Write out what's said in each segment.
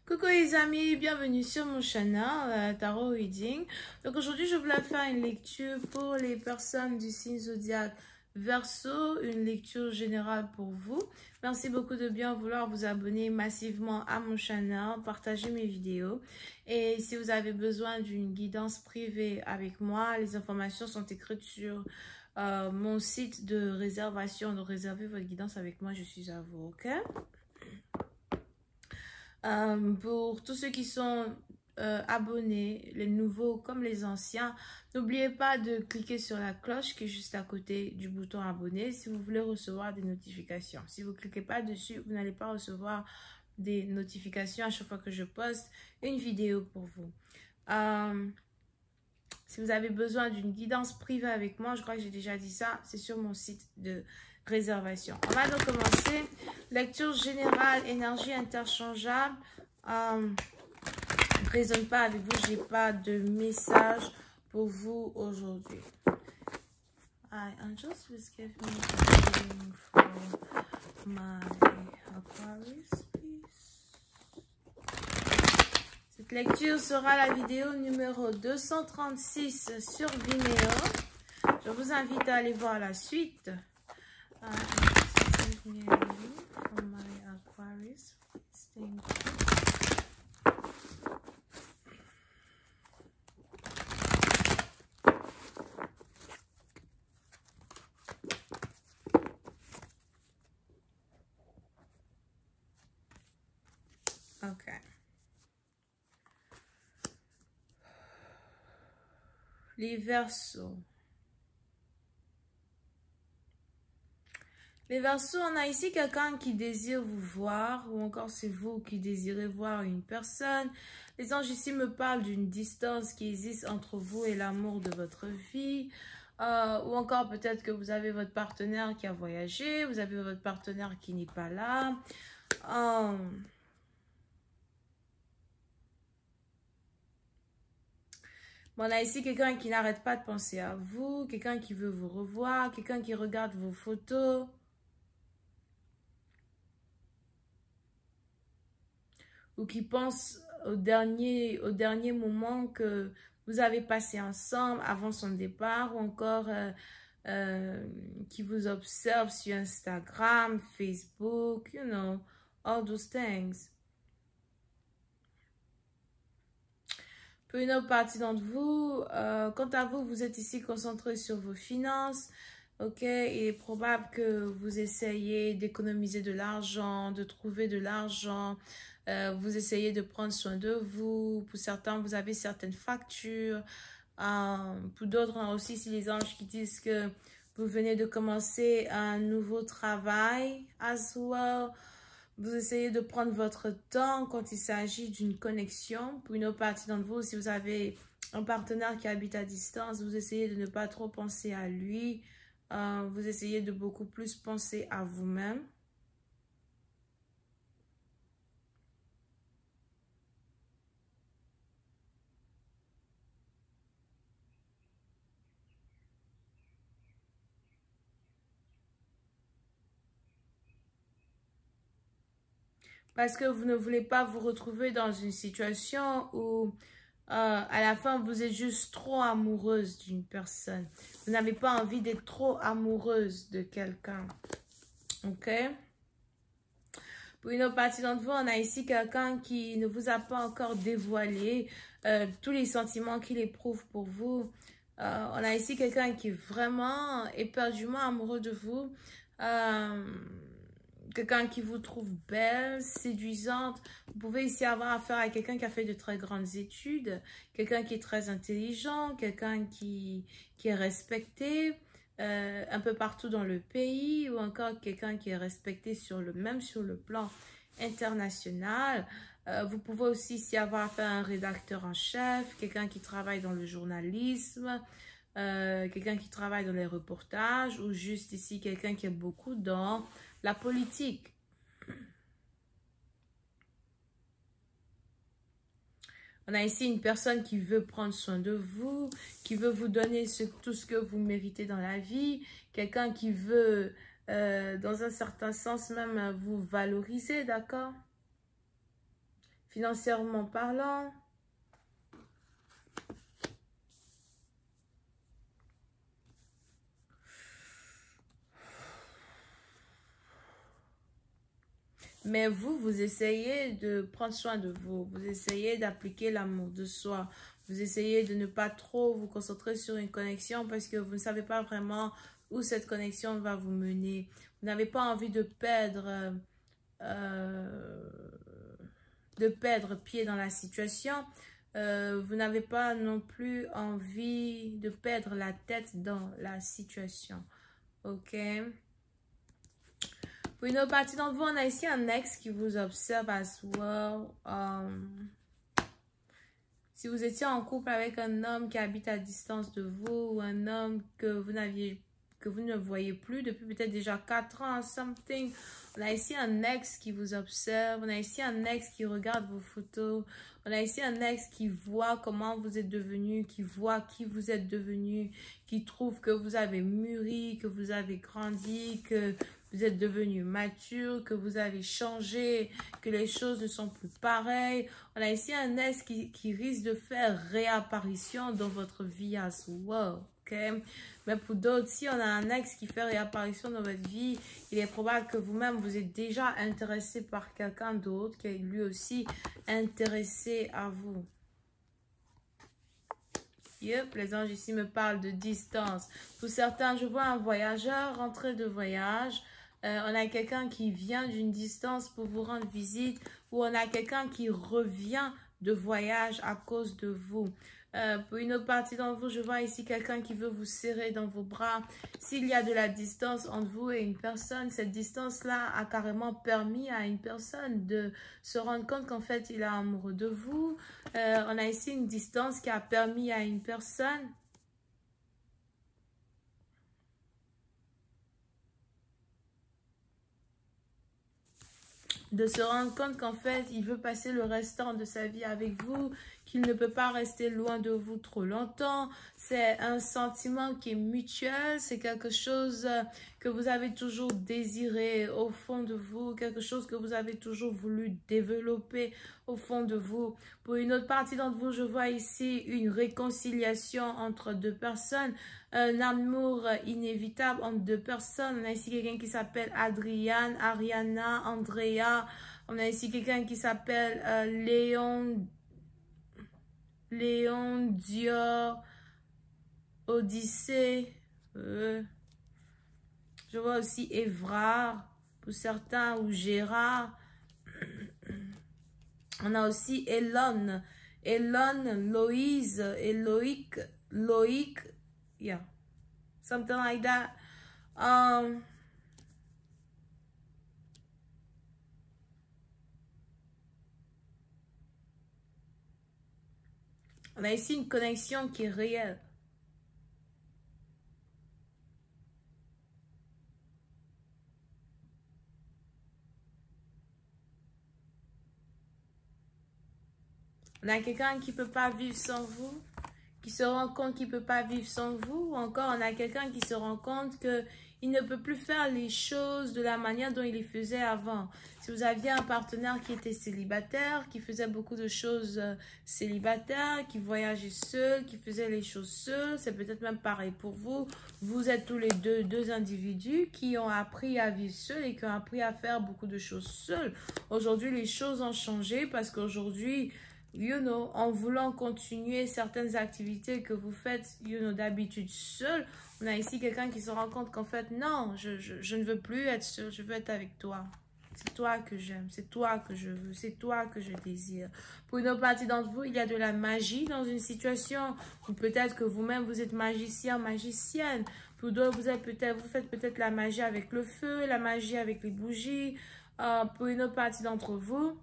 Coucou les amis, bienvenue sur mon channel Tarot Reading. Donc aujourd'hui je voulais faire une lecture pour les personnes du signe zodiaque Verseau, une lecture générale pour vous. Merci beaucoup de bien vouloir vous abonner massivement à mon channel, partager mes vidéos. Et si vous avez besoin d'une guidance privée avec moi, les informations sont écrites sur mon site de réservation. Donc réservez votre guidance avec moi, je suis à vous, ok? Pour tous ceux qui sont abonnés, les nouveaux comme les anciens, n'oubliez pas de cliquer sur la cloche qui est juste à côté du bouton abonner si vous voulez recevoir des notifications. Si vous ne cliquez pas dessus, vous n'allez pas recevoir des notifications à chaque fois que je poste une vidéo pour vous. Si vous avez besoin d'une guidance privée avec moi, je crois que j'ai déjà dit ça, c'est sur mon site de réservation. On va donc commencer. Lecture générale, énergie interchangeable. Ne raisonne pas avec vous, j'ai pas de message pour vous aujourd'hui. Angels will give me a reading for my Aquarius, please. Cette lecture sera la vidéo numéro 236 sur Vimeo. Je vous invite à aller voir la suite. Give me a reading for my Aquarius, please. Thank you. Ok. Les Verseaux. Les Verseaux, on a ici quelqu'un qui désire vous voir, ou encore c'est vous qui désirez voir une personne. Les anges ici me parlent d'une distance qui existe entre vous et l'amour de votre vie. Ou encore peut-être que vous avez votre partenaire qui a voyagé, vous avez votre partenaire qui n'est pas là. Bon, on a ici quelqu'un qui n'arrête pas de penser à vous, quelqu'un qui veut vous revoir, quelqu'un qui regarde vos photos. Ou qui pense au dernier moment que vous avez passé ensemble avant son départ, ou encore qui vous observe sur Instagram, Facebook, you know, all those things. Pour une autre partie d'entre vous, quant à vous, vous êtes ici concentré sur vos finances. Ok, il est probable que vous essayez d'économiser de l'argent, de trouver de l'argent. Vous essayez de prendre soin de vous. Pour certains, vous avez certaines factures. Pour d'autres, on a aussi ici les anges qui disent que vous venez de commencer un nouveau travail as well. Vous essayez de prendre votre temps quand il s'agit d'une connexion. Pour une autre partie d'entre vous, si vous avez un partenaire qui habite à distance, vous essayez de ne pas trop penser à lui. Vous essayez de beaucoup plus penser à vous-même. Parce que vous ne voulez pas vous retrouver dans une situation où à la fin vous êtes juste trop amoureuse d'une personne. Vous n'avez pas envie d'être trop amoureuse de quelqu'un. Ok? Pour une autre partie d'entre vous, on a ici quelqu'un qui ne vous a pas encore dévoilé tous les sentiments qu'il éprouve pour vous. On a ici quelqu'un qui est vraiment éperdument amoureux de vous. Quelqu'un qui vous trouve belle, séduisante. Vous pouvez ici avoir affaire à quelqu'un qui a fait de très grandes études, quelqu'un qui est très intelligent, quelqu'un qui est respecté un peu partout dans le pays, ou encore quelqu'un qui est respecté même sur le plan international. Vous pouvez aussi ici avoir affaire à un rédacteur en chef, quelqu'un qui travaille dans le journalisme, quelqu'un qui travaille dans les reportages, ou juste ici quelqu'un qui est beaucoup dans la politique. On a ici une personne qui veut prendre soin de vous, qui veut vous donner tout ce que vous méritez dans la vie. Quelqu'un qui veut, dans un certain sens même, vous valoriser, d'accord? financièrement parlant. Mais vous essayez de prendre soin de vous. Vous essayez d'appliquer l'amour de soi. Vous essayez de ne pas trop vous concentrer sur une connexion parce que vous ne savez pas vraiment où cette connexion va vous mener. Vous n'avez pas envie de perdre pied dans la situation. Vous n'avez pas non plus envie de perdre la tête dans la situation. Ok? Pour une autre partie d'entre vous, on a ici un ex qui vous observe as well. Si vous étiez en couple avec un homme qui habite à distance de vous ou un homme que vous ne voyez plus depuis peut-être déjà 4 ans, something. On a ici un ex qui vous observe. On a ici un ex qui regarde vos photos. On a ici un ex qui voit comment vous êtes devenu, qui voit qui vous êtes devenu, qui trouve que vous avez mûri, que vous avez grandi, que vous êtes devenu mature, que vous avez changé, que les choses ne sont plus pareilles. On a ici un ex qui risque de faire réapparition dans votre vie as well. Okay? Mais pour d'autres, si on a un ex qui fait réapparition dans votre vie, il est probable que vous-même, vous êtes déjà intéressé par quelqu'un d'autre qui est lui aussi intéressé à vous. Yep, les anges ici me parlent de distance. Pour certains, je vois un voyageur rentrer de voyage. On a quelqu'un qui vient d'une distance pour vous rendre visite ou on a quelqu'un qui revient de voyage à cause de vous. Pour une autre partie d'entre vous, je vois ici quelqu'un qui veut vous serrer dans vos bras. S'il y a de la distance entre vous et une personne, cette distance-là a carrément permis à une personne de se rendre compte qu'en fait, il est amoureux de vous. On a ici une distance qui a permis à une personne de se rendre compte qu'en fait, il veut passer le restant de sa vie avec vous, qu'il ne peut pas rester loin de vous trop longtemps. C'est un sentiment qui est mutuel, c'est quelque chose que vous avez toujours désiré au fond de vous, quelque chose que vous avez toujours voulu développer au fond de vous. Pour une autre partie d'entre vous, je vois ici une réconciliation entre deux personnes, un amour inévitable entre deux personnes. On a ici quelqu'un qui s'appelle Adriane, Ariana, Andrea. On a ici quelqu'un qui s'appelle Léon, Dior, Odyssée. Je vois aussi Évrard pour certains ou Gérard. On a aussi Elon, Loïse, Loïc, yeah, something like that. On a ici une connexion qui est réelle. On a quelqu'un qui ne peut pas vivre sans vous, qui se rend compte qu'il ne peut pas vivre sans vous. Ou encore, on a quelqu'un qui se rend compte qu'il ne peut plus faire les choses de la manière dont il les faisait avant. Si vous aviez un partenaire qui était célibataire, qui faisait beaucoup de choses célibataires, qui voyageait seul, qui faisait les choses seul, c'est peut-être même pareil pour vous. Vous êtes tous les deux individus qui ont appris à vivre seuls et qui ont appris à faire beaucoup de choses seuls. Aujourd'hui, les choses ont changé parce qu'aujourd'hui, en voulant continuer certaines activités que vous faites, d'habitude seul, on a ici quelqu'un qui se rend compte qu'en fait, non, je ne veux plus être seul, je veux être avec toi. C'est toi que j'aime, c'est toi que je veux, c'est toi que je désire. Pour une autre partie d'entre vous, il y a de la magie dans une situation, ou peut-être que vous-même, vous êtes magicien, magicienne. Pour d'autres, vous faites peut-être la magie avec le feu, la magie avec les bougies. Pour une autre partie d'entre vous,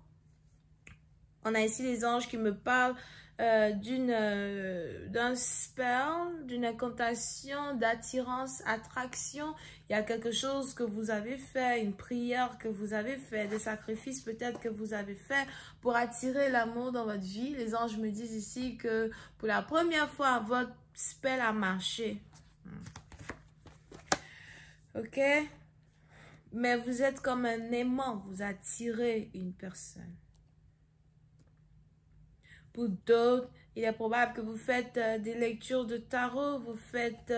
on a ici les anges qui me parlent d'un spell, d'une incantation, d'attirance, attraction. Il y a quelque chose que vous avez fait, une prière que vous avez fait, des sacrifices peut-être que vous avez fait pour attirer l'amour dans votre vie. Les anges me disent ici que pour la première fois, votre spell a marché. Ok? Mais vous êtes comme un aimant, vous attirez une personne. Pour d'autres, il est probable que vous faites des lectures de tarot, vous faites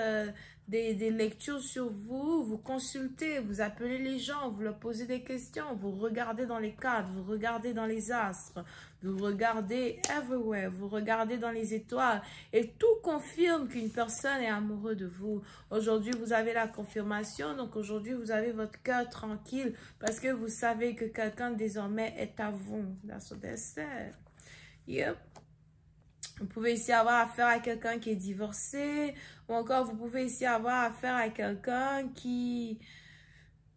des lectures sur vous, vous consultez, vous appelez les gens, vous leur posez des questions, vous regardez dans les cartes, vous regardez dans les astres, vous regardez everywhere, vous regardez dans les étoiles et tout confirme qu'une personne est amoureuse de vous. Aujourd'hui, vous avez la confirmation, donc aujourd'hui, vous avez votre cœur tranquille parce que vous savez que quelqu'un désormais est à vous. That's what they said. Yep. Vous pouvez ici avoir affaire à quelqu'un qui est divorcé, ou encore vous pouvez ici avoir affaire à quelqu'un qui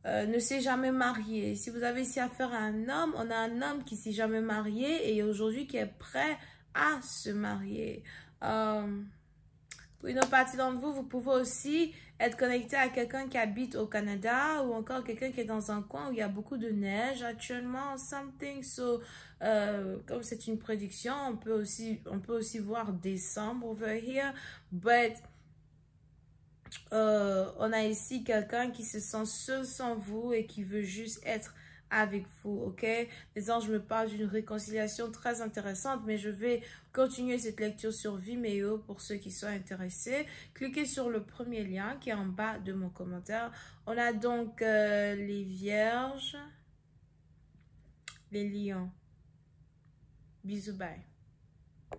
ne s'est jamais marié. Si vous avez ici affaire à un homme, on a un homme qui s'est jamais marié et aujourd'hui qui est prêt à se marier. Pour une autre partie d'entre vous, vous pouvez aussi être connecté à quelqu'un qui habite au Canada ou encore quelqu'un qui est dans un coin où il y a beaucoup de neige actuellement, something. So, comme c'est une prédiction, on peut aussi voir décembre over here. But, on a ici quelqu'un qui se sent seul sans vous et qui veut juste être avec vous, ok? Les anges me parlent d'une réconciliation très intéressante, mais je vais continuer cette lecture sur Vimeo pour ceux qui sont intéressés. Cliquez sur le premier lien qui est en bas de mon commentaire. On a donc les vierges, les lions. Bisous, bye.